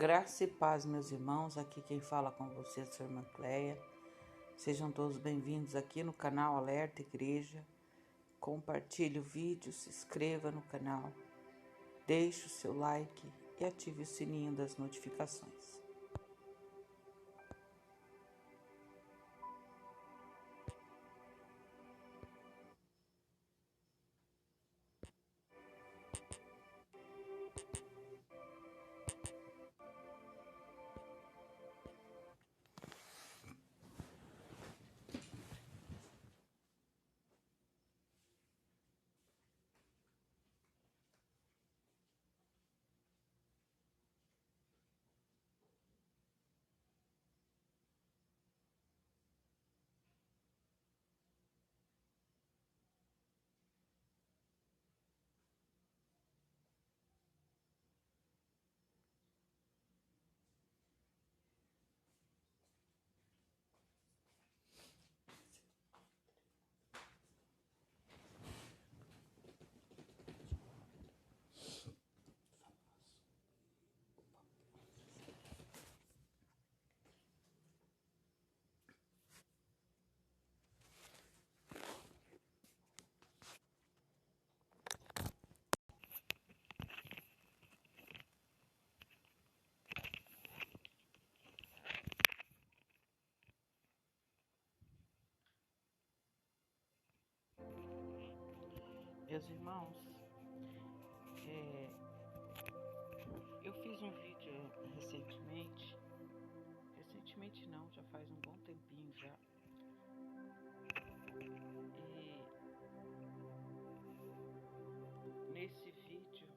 Graça e paz, meus irmãos. Aqui quem fala com você é a sua irmã Cleia. Sejam todos bem-vindos aqui no canal Alerta Igreja. Compartilhe o vídeo, se inscreva no canal, deixe o seu like e ative o sininho das notificações. Meus irmãos, eu fiz um vídeo recentemente não, já faz um bom tempinho já, e nesse vídeo,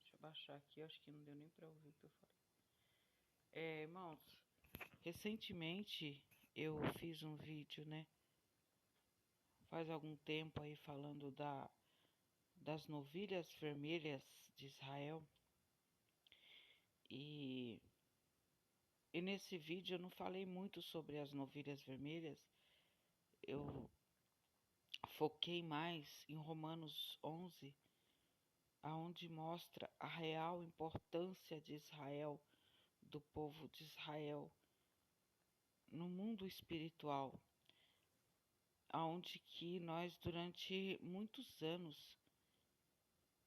deixa eu baixar aqui, acho que não deu nem para ouvir o que eu falei. Irmãos, recentemente eu fiz um vídeo, faz algum tempo aí falando das novilhas vermelhas de Israel. E nesse vídeo eu não falei muito sobre as novilhas vermelhas. Eu foquei mais em Romanos 11, aonde mostra a real importância de Israel, do povo de Israel, no mundo espiritual, aonde que nós durante muitos anos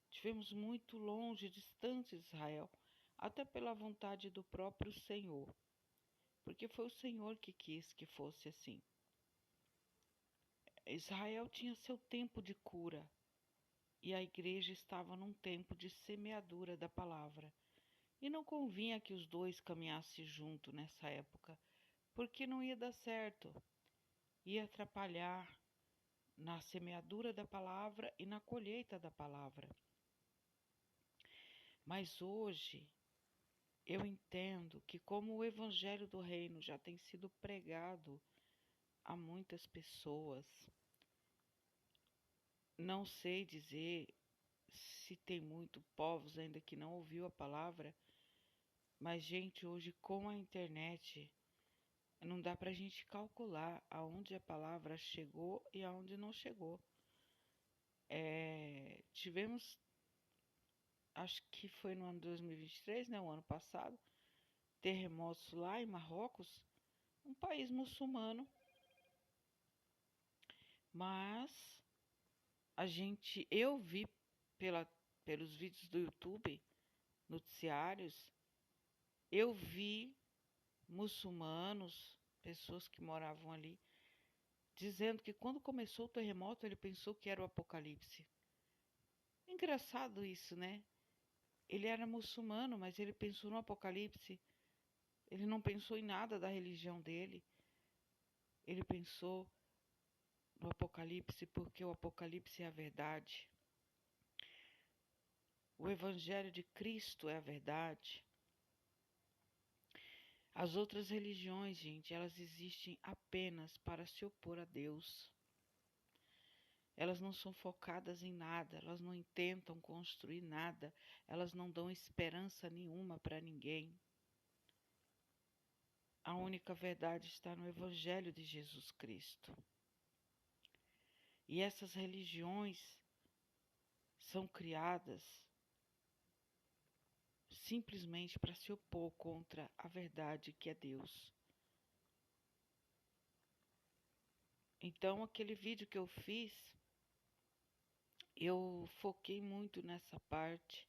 estivemos muito longe, distante de Israel, até pela vontade do próprio Senhor, porque foi o Senhor que quis que fosse assim. Israel tinha seu tempo de cura e a igreja estava num tempo de semeadura da palavra. E não convinha que os dois caminhassem junto nessa época, porque não ia dar certo, ia atrapalhar na semeadura da palavra e na colheita da palavra. Mas hoje eu entendo que, como o evangelho do reino já tem sido pregado a muitas pessoas, não sei dizer se tem muito povos ainda que não ouviu a palavra, mas gente, hoje com a internet não dá para a gente calcular aonde a palavra chegou e aonde não chegou. Tivemos, acho que foi no ano 2023, o ano passado, terremotos lá em Marrocos, um país muçulmano, mas eu vi pelos vídeos do YouTube, noticiários, eu vi muçulmanos, pessoas que moravam ali, dizendo que quando começou o terremoto ele pensou que era o apocalipse. Engraçado isso, né? Ele era muçulmano, mas ele pensou no apocalipse. Ele não pensou em nada da religião dele. Ele pensou no apocalipse porque o apocalipse é a verdade. O evangelho de Cristo é a verdade. As outras religiões, gente, elas existem apenas para se opor a Deus. Elas não são focadas em nada, elas não intentam construir nada, elas não dão esperança nenhuma para ninguém. A única verdade está no Evangelho de Jesus Cristo. E essas religiões são criadas simplesmente para se opor contra a verdade que é Deus. Então, aquele vídeo que eu fiz, eu foquei muito nessa parte,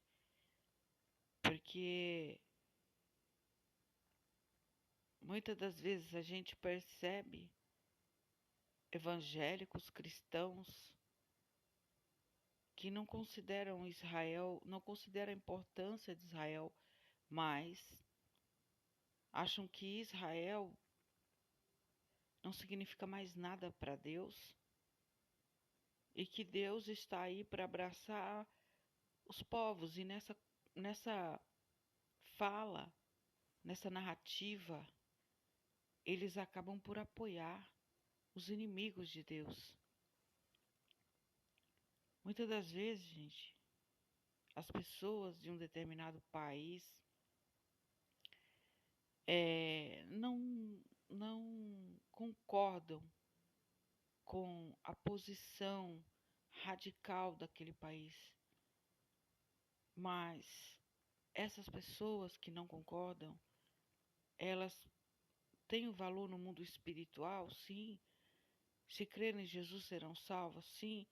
porque muitas das vezes a gente percebe evangélicos cristãos que não consideram Israel, não consideram a importância de Israel, mas acham que Israel não significa mais nada para Deus e que Deus está aí para abraçar os povos. E nessa fala, nessa narrativa, eles acabam por apoiar os inimigos de Deus. Muitas das vezes, gente, as pessoas de um determinado país não concordam com a posição radical daquele país. Mas essas pessoas que não concordam, elas têm um valor no mundo espiritual, sim. Se crerem em Jesus serão salvas, sim.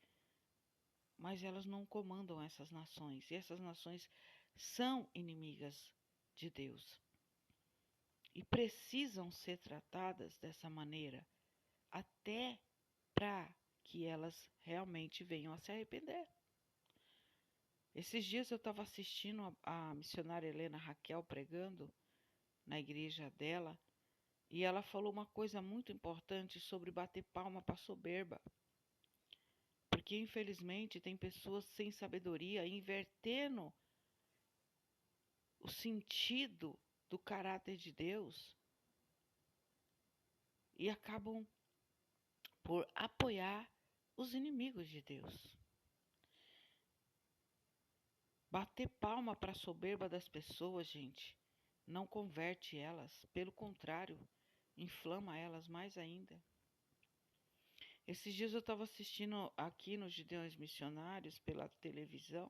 Mas elas não comandam essas nações. E essas nações são inimigas de Deus. E precisam ser tratadas dessa maneira, até para que elas realmente venham a se arrepender. Esses dias eu estava assistindo a missionária Helena Raquel pregando na igreja dela, e ela falou uma coisa muito importante sobre bater palma para soberba. Porque infelizmente tem pessoas sem sabedoria invertendo o sentido do caráter de Deus e acabam por apoiar os inimigos de Deus. Bater palma para a soberba das pessoas, gente, não converte elas, pelo contrário, inflama elas mais ainda. Esses dias eu estava assistindo aqui nos Gideões Missionários pela televisão.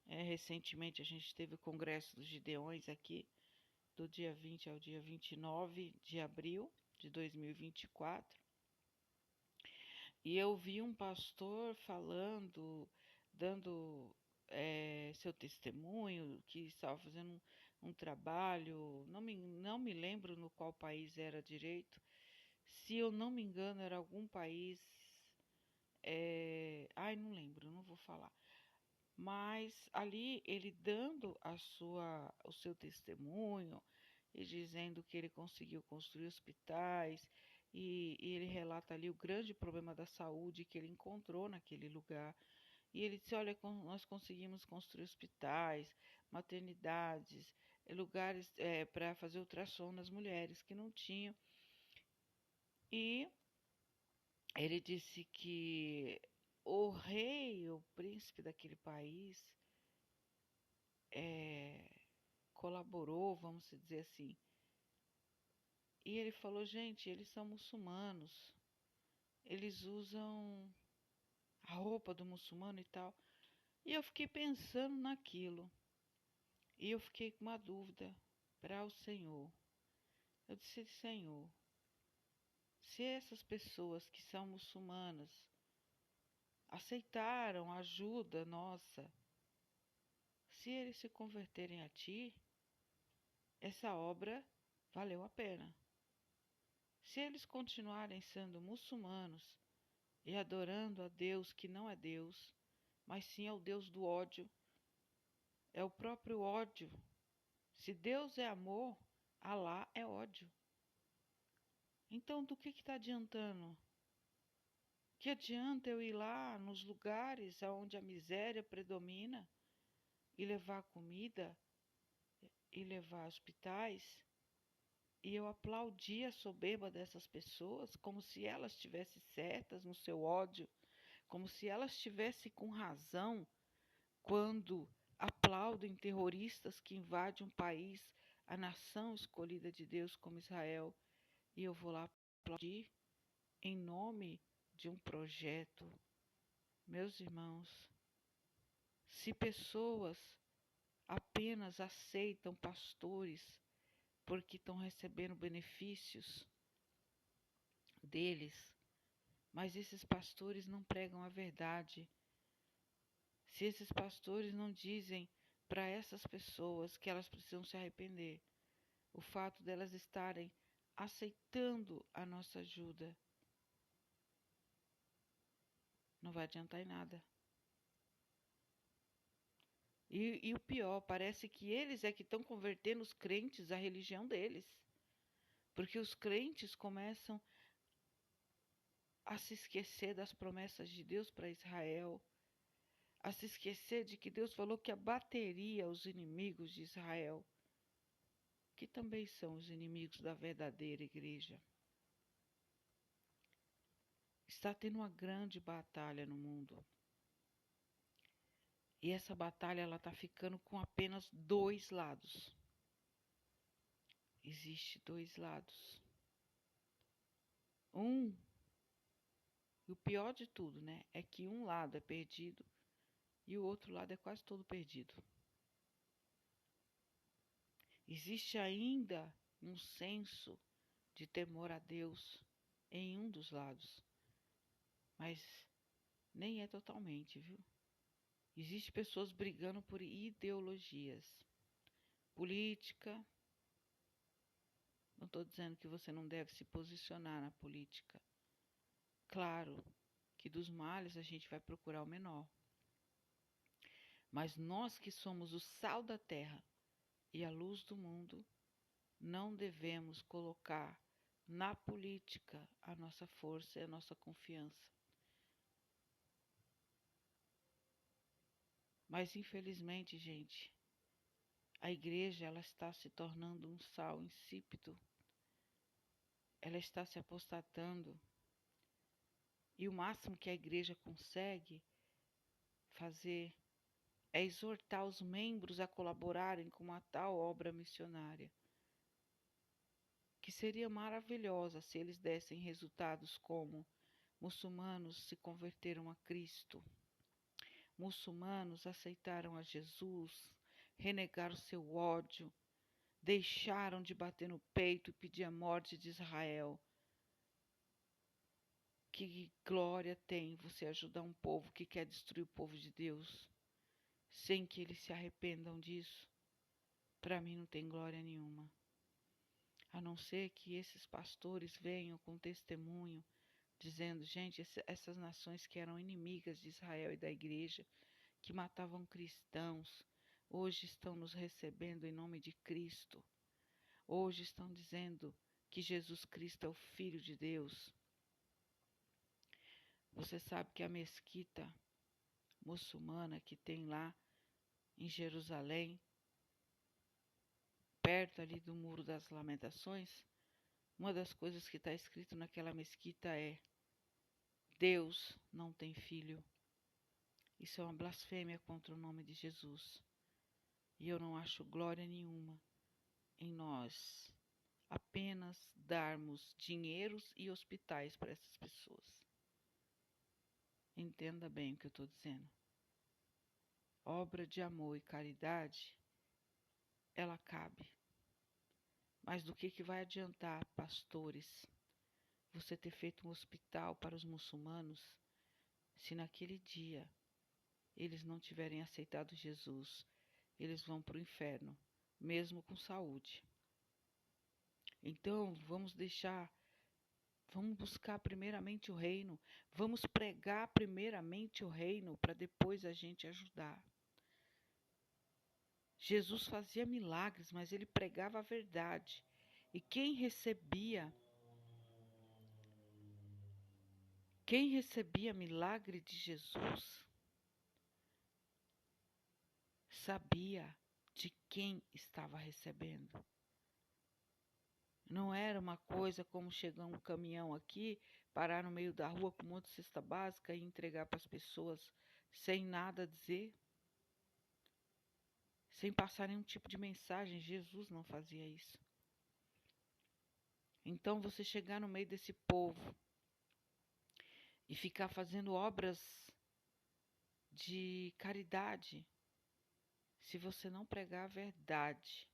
Recentemente a gente teve o Congresso dos Gideões aqui, do dia 20 ao dia 29 de abril de 2024. E eu vi um pastor falando, dando seu testemunho, que estava fazendo um trabalho, não me lembro no qual país era direito. Se eu não me engano, era algum país. Não lembro, não vou falar. Mas ali ele dando o seu testemunho e dizendo que ele conseguiu construir hospitais, e ele relata ali o grande problema da saúde que ele encontrou naquele lugar. E ele disse: olha, nós conseguimos construir hospitais, maternidades, lugares para fazer ultrassom nas mulheres que não tinham. E ele disse que o rei, o príncipe daquele país, colaborou, vamos dizer assim. E ele falou: gente, eles são muçulmanos, eles usam a roupa do muçulmano e tal. E eu fiquei pensando naquilo. E eu fiquei com uma dúvida para o Senhor. Eu disse: Senhor, se essas pessoas que são muçulmanas aceitaram a ajuda nossa, se eles se converterem a Ti, essa obra valeu a pena. Se eles continuarem sendo muçulmanos e adorando a Deus que não é Deus, mas sim ao Deus do ódio, é o próprio ódio. Se Deus é amor, Alá é ódio. Então, do que está adiantando? Que adianta eu ir lá nos lugares onde a miséria predomina e levar comida e levar hospitais, e eu aplaudir a soberba dessas pessoas como se elas estivessem certas no seu ódio, como se elas estivessem com razão quando aplaudem terroristas que invadem um país, a nação escolhida de Deus como Israel, e eu vou lá aplaudir em nome de um projeto. Meus irmãos, se pessoas apenas aceitam pastores porque estão recebendo benefícios deles, mas esses pastores não pregam a verdade. Se esses pastores não dizem para essas pessoas que elas precisam se arrepender, o fato delas estarem aceitando a nossa ajuda não vai adiantar em nada. E o pior, parece que eles é que estão convertendo os crentes à religião deles. Porque os crentes começam a se esquecer das promessas de Deus para Israel, a se esquecer de que Deus falou que abateria os inimigos de Israel, que também são os inimigos da verdadeira igreja. Está tendo uma grande batalha no mundo. E essa batalha ela está ficando com apenas dois lados. Existe dois lados. E o pior de tudo, né, é que um lado é perdido e o outro lado é quase todo perdido. Existe ainda um senso de temor a Deus em um dos lados, mas nem é totalmente, viu? Existem pessoas brigando por ideologias. Política, não estou dizendo que você não deve se posicionar na política. Claro que dos males a gente vai procurar o menor. Mas nós que somos o sal da terra e a luz do mundo, não devemos colocar na política a nossa força e a nossa confiança. Mas infelizmente, gente, a igreja ela está se tornando um sal insípido. Ela está se apostatando. E o máximo que a igreja consegue fazer é exortar os membros a colaborarem com uma tal obra missionária, que seria maravilhosa se eles dessem resultados como muçulmanos se converteram a Cristo, muçulmanos aceitaram a Jesus, renegaram seu ódio, deixaram de bater no peito e pedir a morte de Israel. Que glória tem você ajudar um povo que quer destruir o povo de Deus, sem que eles se arrependam disso? Para mim não tem glória nenhuma. A não ser que esses pastores venham com testemunho, dizendo, gente, essas nações que eram inimigas de Israel e da igreja, que matavam cristãos, hoje estão nos recebendo em nome de Cristo. Hoje estão dizendo que Jesus Cristo é o Filho de Deus. Você sabe que a mesquita muçulmana que tem lá em Jerusalém, perto ali do Muro das Lamentações, uma das coisas que está escrito naquela mesquita é: Deus não tem filho. Isso é uma blasfêmia contra o nome de Jesus. E eu não acho glória nenhuma em nós apenas darmos dinheiros e hospitais para essas pessoas. Entenda bem o que eu estou dizendo. Obra de amor e caridade, ela cabe. Mas do que vai adiantar, pastores, você ter feito um hospital para os muçulmanos, se naquele dia eles não tiverem aceitado Jesus, eles vão para o inferno, mesmo com saúde. Então, vamos buscar primeiramente o reino, vamos pregar primeiramente o reino para depois a gente ajudar. Jesus fazia milagres, mas ele pregava a verdade. E quem recebia milagre de Jesus sabia de quem estava recebendo. Não era uma coisa como chegar um caminhão aqui, parar no meio da rua com um monte de cesta básica e entregar para as pessoas sem nada dizer, sem passar nenhum tipo de mensagem. Jesus não fazia isso. Então você chegar no meio desse povo e ficar fazendo obras de caridade, se você não pregar a verdade,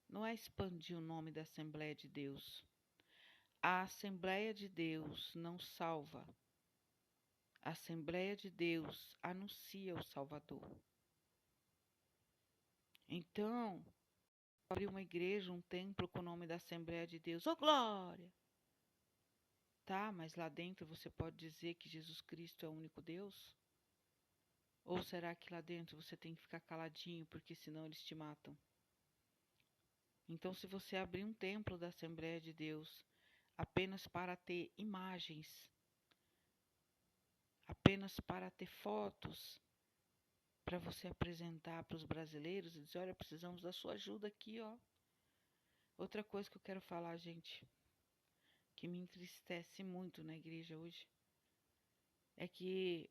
não é expandir o nome da Assembleia de Deus. A Assembleia de Deus não salva. A Assembleia de Deus anuncia o Salvador. Então, abrir uma igreja, um templo com o nome da Assembleia de Deus, oh glória! Tá, mas lá dentro você pode dizer que Jesus Cristo é o único Deus? Ou será que lá dentro você tem que ficar caladinho, porque senão eles te matam? Então, se você abrir um templo da Assembleia de Deus apenas para ter imagens, apenas para ter fotos, para você apresentar para os brasileiros e dizer, olha, precisamos da sua ajuda aqui, ó. Outra coisa que eu quero falar, gente, que me entristece muito na igreja hoje, é que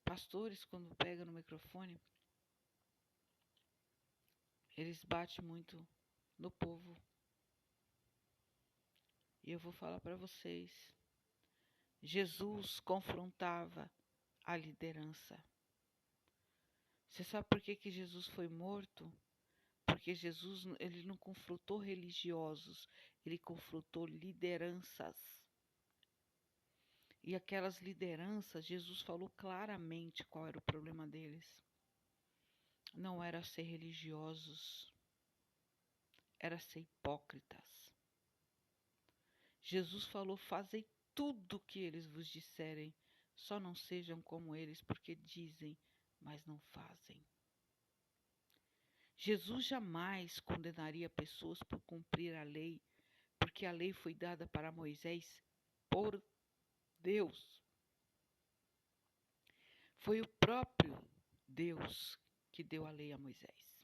pastores, quando pegam no microfone, eles batem muito no povo. E eu vou falar para vocês, Jesus confrontava a liderança. Você sabe por que Jesus foi morto? Porque Jesus, ele não confrontou religiosos, ele confrontou lideranças. E aquelas lideranças, Jesus falou claramente qual era o problema deles. Não era ser religiosos, era ser hipócritas. Jesus falou, fazei tudo o que eles vos disserem, só não sejam como eles, porque dizem, mas não fazem. Jesus jamais condenaria pessoas por cumprir a lei, porque a lei foi dada para Moisés por Deus. Foi o próprio Deus que deu a lei a Moisés.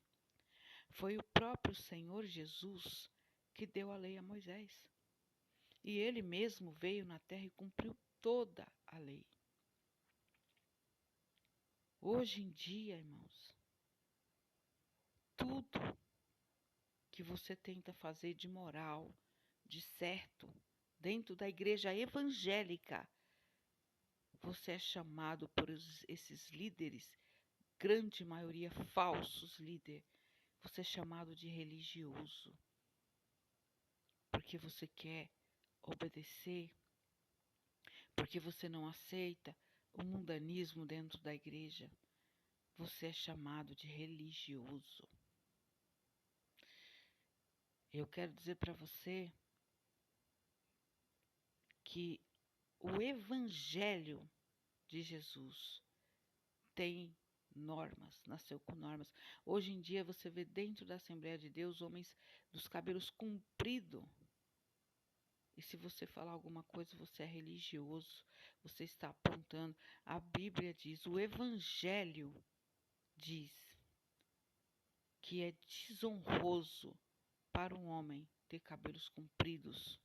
Foi o próprio Senhor Jesus que deu a lei a Moisés. E ele mesmo veio na terra e cumpriu toda a lei. Hoje em dia, irmãos, tudo que você tenta fazer de moral, de certo, dentro da igreja evangélica, você é chamado por esses líderes, grande maioria falsos líderes, você é chamado de religioso, porque você quer obedecer, porque você não aceita o mundanismo dentro da igreja, você é chamado de religioso. Eu quero dizer para você que o Evangelho de Jesus tem normas, nasceu com normas. Hoje em dia você vê dentro da Assembleia de Deus homens dos cabelos compridos. E se você falar alguma coisa, você é religioso, você está apontando. A Bíblia diz, o Evangelho diz que é desonroso para um homem ter cabelos compridos.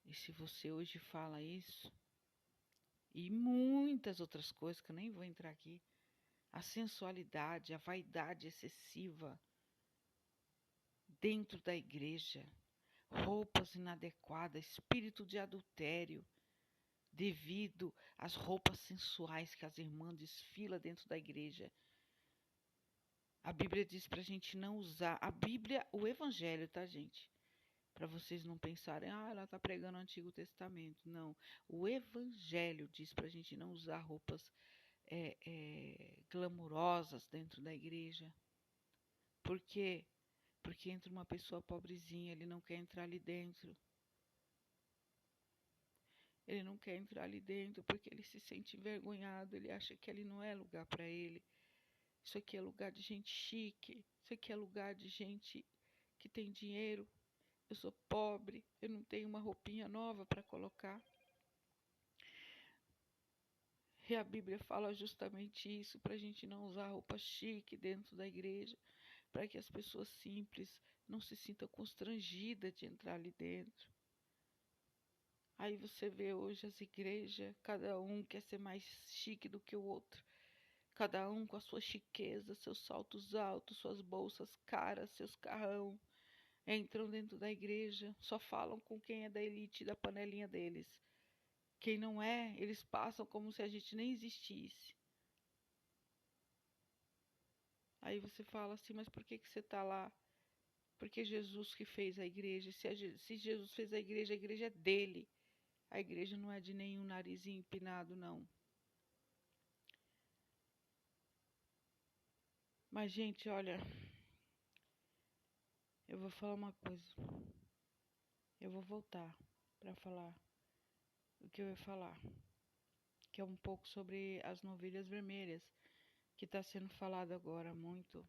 E se você hoje fala isso, e muitas outras coisas que eu nem vou entrar aqui, a sensualidade, a vaidade excessiva dentro da igreja, roupas inadequadas, espírito de adultério, devido às roupas sensuais que as irmãs desfilam dentro da igreja. A Bíblia diz para a gente não usar. A Bíblia, o Evangelho, tá, gente? Para vocês não pensarem, ela está pregando o Antigo Testamento. Não. O Evangelho diz para a gente não usar roupas glamurosas dentro da igreja. Por quê? Porque entra uma pessoa pobrezinha, ele não quer entrar ali dentro. Ele não quer entrar ali dentro porque ele se sente envergonhado, ele acha que ali não é lugar para ele. Isso aqui é lugar de gente chique, isso aqui é lugar de gente que tem dinheiro. Eu sou pobre, eu não tenho uma roupinha nova para colocar. E a Bíblia fala justamente isso, para a gente não usar roupa chique dentro da igreja, para que as pessoas simples não se sintam constrangidas de entrar ali dentro. Aí você vê hoje as igrejas, cada um quer ser mais chique do que o outro. Cada um com a sua chiqueza, seus saltos altos, suas bolsas caras, seus carrão. Entram dentro da igreja, só falam com quem é da elite da panelinha deles. Quem não é, eles passam como se a gente nem existisse. Aí você fala assim, mas por que você está lá? Porque Jesus que fez a igreja. Se Jesus fez a igreja é dele. A igreja não é de nenhum narizinho empinado, não. Mas, gente, olha, eu vou falar uma coisa. Eu vou voltar para falar o que eu ia falar, que é um pouco sobre as novilhas vermelhas, que está sendo falado agora muito.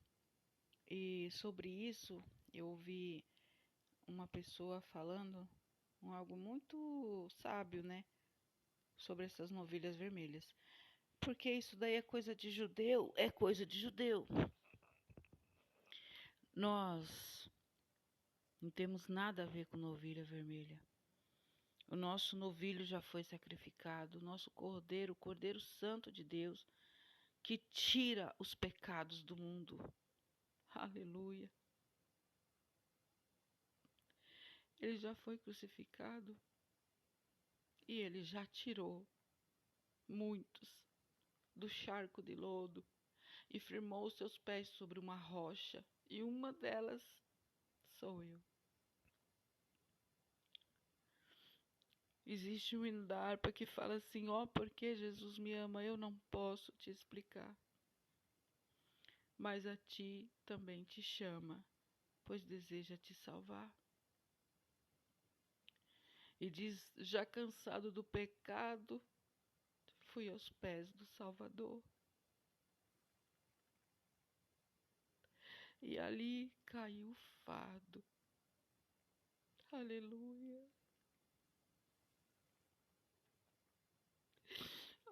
E sobre isso, eu ouvi uma pessoa falando algo muito sábio, né? Sobre essas novilhas vermelhas. Porque isso daí é coisa de judeu, é coisa de judeu. Nós não temos nada a ver com novilha vermelha. O nosso novilho já foi sacrificado, o nosso cordeiro, o Cordeiro Santo de Deus, que tira os pecados do mundo. Aleluia. Ele já foi crucificado e ele já tirou muitos do charco de lodo e firmou seus pés sobre uma rocha, e uma delas sou eu. Existe um hino da harpa que fala assim: ó, porque Jesus me ama, eu não posso te explicar. Mas a ti também te chama, pois deseja te salvar. E diz: já cansado do pecado, fui aos pés do Salvador. E ali caiu o fardo. Aleluia.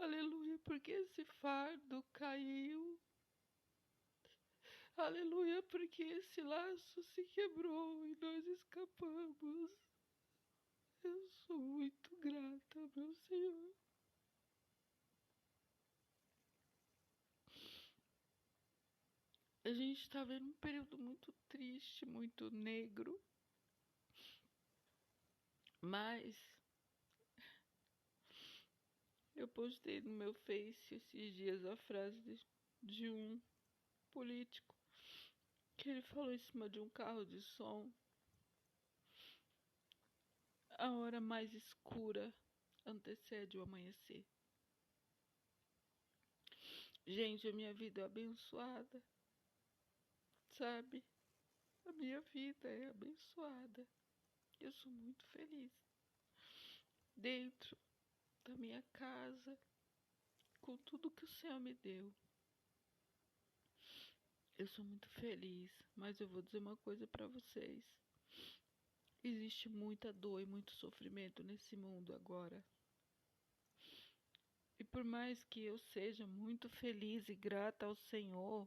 Aleluia, porque esse fardo caiu. Aleluia, porque esse laço se quebrou e nós escapamos. Eu sou muito grata, meu Senhor. A gente está vendo um período muito triste, muito negro. Mas eu postei no meu Face esses dias a frase de um político que ele falou em cima de um carro de som: a hora mais escura antecede o amanhecer. Gente, a minha vida é abençoada, sabe? A minha vida é abençoada. Eu sou muito feliz dentro da minha casa, com tudo que o Senhor me deu. Eu sou muito feliz, mas eu vou dizer uma coisa para vocês. Existe muita dor e muito sofrimento nesse mundo agora. E por mais que eu seja muito feliz e grata ao Senhor,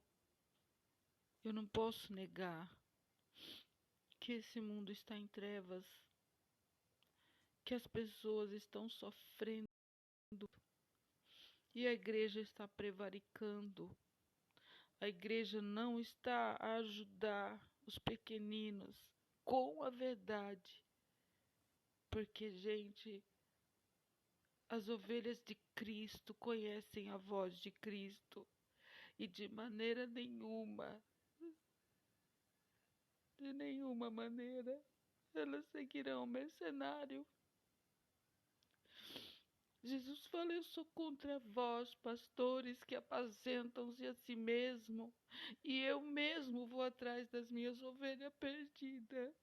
eu não posso negar que esse mundo está em trevas, que as pessoas estão sofrendo e a igreja está prevaricando. A igreja não está a ajudar os pequeninos com a verdade. Porque, gente, as ovelhas de Cristo conhecem a voz de Cristo e de nenhuma maneira, elas seguirão o mercenário. Jesus fala: eu sou contra vós, pastores, que apacentam-se a si mesmo, e eu mesmo vou atrás das minhas ovelhas perdidas.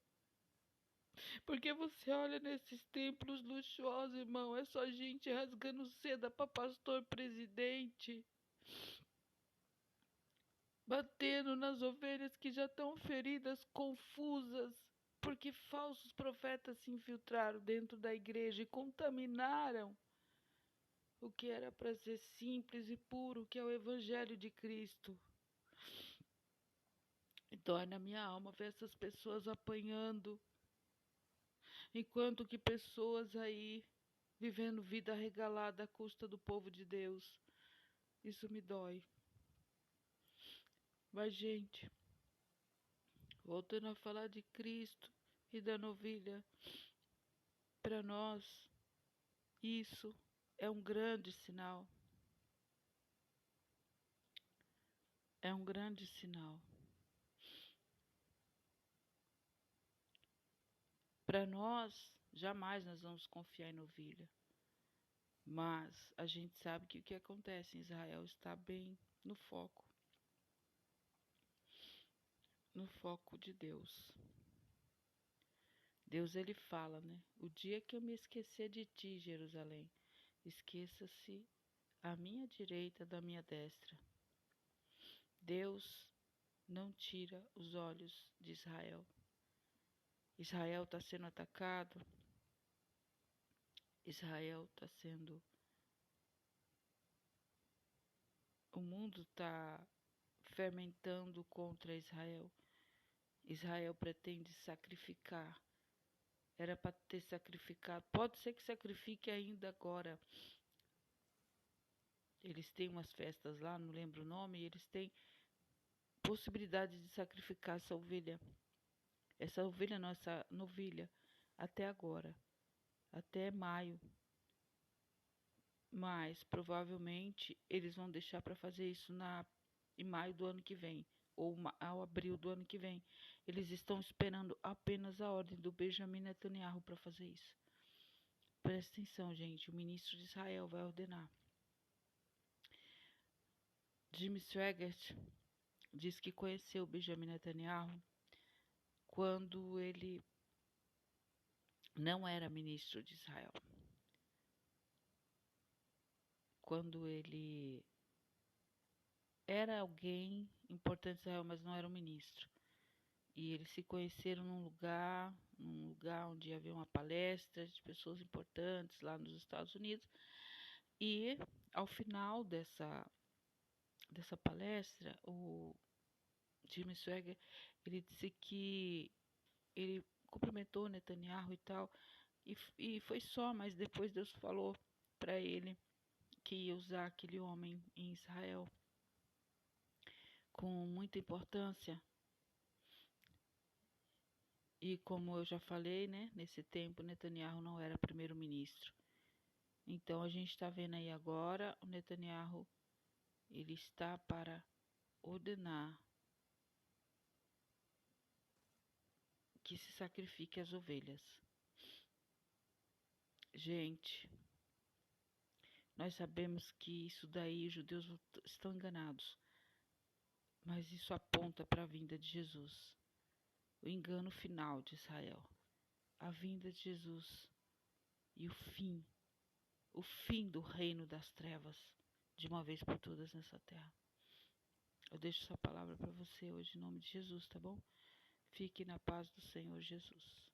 Porque você olha nesses templos luxuosos, irmão, é só gente rasgando seda para pastor presidente, batendo nas ovelhas que já estão feridas, confusas, porque falsos profetas se infiltraram dentro da igreja e contaminaram o que era para ser simples e puro, que é o Evangelho de Cristo. E dói na minha alma ver essas pessoas apanhando, enquanto que pessoas aí vivendo vida regalada à custa do povo de Deus. Isso me dói. Mas, gente, voltando a falar de Cristo e da novilha, para nós, isso é um grande sinal. é um grande sinal. Para nós, jamais nós vamos confiar em ovelha. Mas a gente sabe que o que acontece em Israel está bem no foco de Deus. Deus ele fala, né? O dia que eu me esquecer de ti, Jerusalém, esqueça-se à minha direita da minha destra. Deus não tira os olhos de Israel. Israel está sendo atacado. Israel está sendo. O mundo está fermentando contra Israel. Israel pretende sacrificar. Era para ter sacrificado. Pode ser que sacrifique ainda agora. Eles têm umas festas lá, não lembro o nome, e eles têm possibilidade de sacrificar essa ovelha. Essa ovelha não, essa novilha. Até agora. Até maio. Mas provavelmente eles vão deixar para fazer isso em maio do ano que vem. Ou ao abril do ano que vem. Eles estão esperando apenas a ordem do Benjamin Netanyahu para fazer isso. Presta atenção, gente. O ministro de Israel vai ordenar. Jimmy Swaggart diz que conheceu Benjamin Netanyahu quando ele não era ministro de Israel. Quando ele era alguém importante em Israel, mas não era um ministro. E eles se conheceram num lugar onde havia uma palestra de pessoas importantes lá nos Estados Unidos. E ao final dessa palestra, o Jimmy Swaggart, ele disse que ele cumprimentou Netanyahu e tal, e foi só, mas depois Deus falou para ele que ia usar aquele homem em Israel com muita importância. E como eu já falei, né, nesse tempo Netanyahu não era primeiro-ministro. Então a gente está vendo aí agora o Netanyahu, ele está para ordenar que se sacrifique as ovelhas. Gente, nós sabemos que isso daí os judeus estão enganados, mas isso aponta para a vinda de Jesus, o engano final de Israel, a vinda de Jesus e o fim do reino das trevas, de uma vez por todas nessa terra. Eu deixo essa palavra para você hoje em nome de Jesus, tá bom? Fique na paz do Senhor Jesus.